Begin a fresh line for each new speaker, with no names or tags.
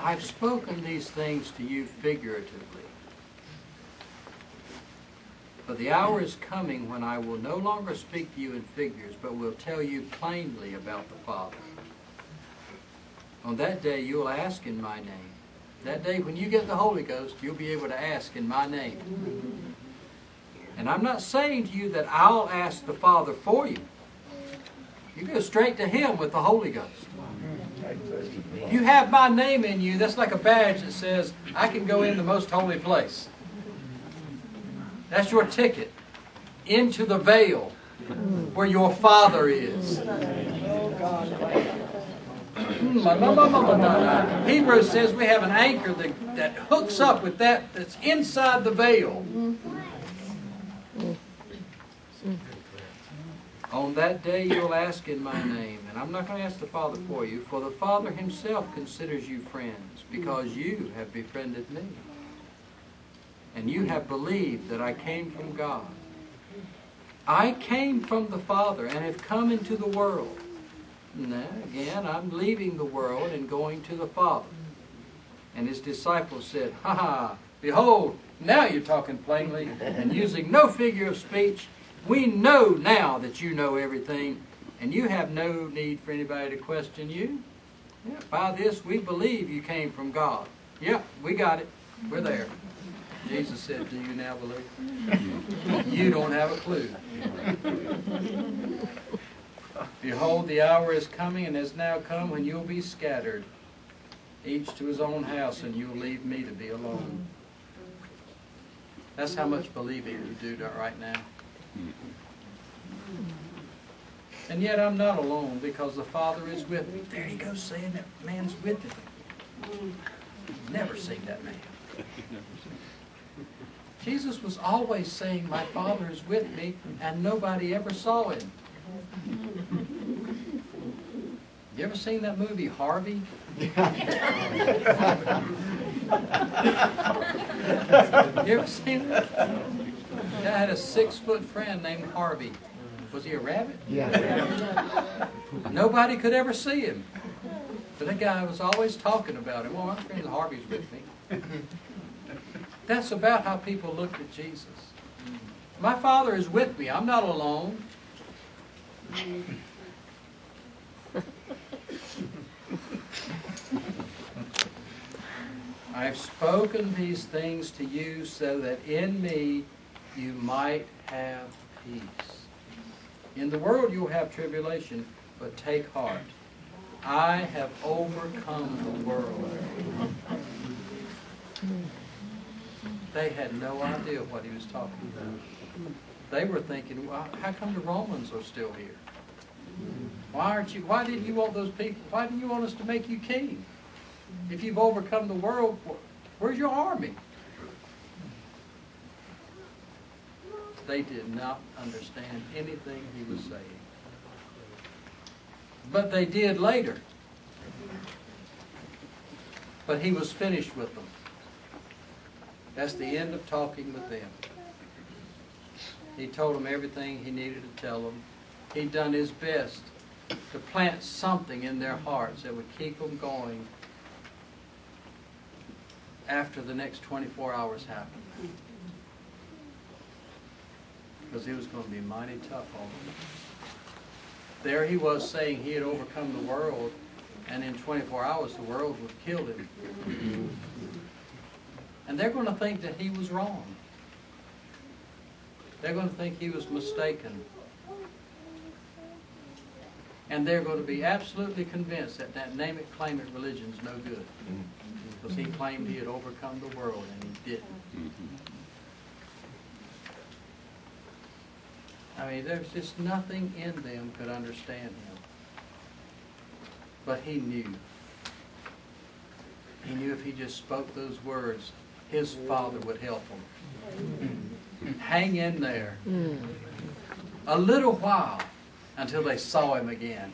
I've spoken these things to you figuratively. But the hour is coming when I will no longer speak to you in figures, but will tell you plainly about the Father. On that day you will ask in my name. That day when you get the Holy Ghost, you'll be able to ask in my name. And I'm not saying to you that I'll ask the Father for you. You go straight to Him with the Holy Ghost. You have my name in you. That's like a badge that says, I can go in the most holy place. That's your ticket into the veil where your Father is. Hebrews says we have an anchor that hooks up with that's inside the veil. On that day you will ask in my name, and I'm not going to ask the Father for you, for the Father Himself considers you friends, because you have befriended me. And you have believed that I came from God. I came from the Father and have come into the world. Now, again, I'm leaving the world and going to the Father. And His disciples said, "Ha ha, behold, now you're talking plainly and using no figure of speech. We know now that you know everything, and you have no need for anybody to question you. Yeah, by this we believe you came from God." Yeah, we got it. We're there. Jesus said, "Do you now believe?" You don't have a clue. Behold, the hour is coming and has now come when you'll be scattered, each to his own house, and you'll leave me to be alone. That's how much believing you do right now. And yet I'm not alone, because the Father is with me. There he goes saying that man's with him. Never seen that man. Jesus was always saying, my Father is with me, and nobody ever saw Him. You ever seen that movie, Harvey? You ever seen it? I had a 6-foot friend named Harvey. Was he a rabbit?
Yeah.
Nobody could ever see him. But that guy was always talking about him. Well, my friend Harvey's with me. That's about how people looked at Jesus. My Father is with me. I'm not alone. I've spoken these things to you so that in me you might have peace. In the world you'll have tribulation, but take heart. I have overcome the world. They had no idea what he was talking about. They were thinking, well, how come the Romans are still here? Why didn't you want those people? Why didn't you want us to make you king? If you've overcome the world, where's your army? They did not understand anything he was saying. But they did later. But he was finished with them. That's the end of talking with them. He told them everything he needed to tell them. He'd done his best to plant something in their hearts that would keep them going after the next 24 hours happened. Because it was going to be mighty tough on them. There he was saying he had overcome the world, and in 24 hours the world would kill him. And they're going to think that he was wrong. They're going to think he was mistaken. And they're going to be absolutely convinced that that name it, claim it religion's no good. Because he claimed he had overcome the world, and he didn't. I mean, there's just nothing in them could understand him. But he knew. He knew if he just spoke those words, his Father would help him. Hang in there. A little while until they saw him again.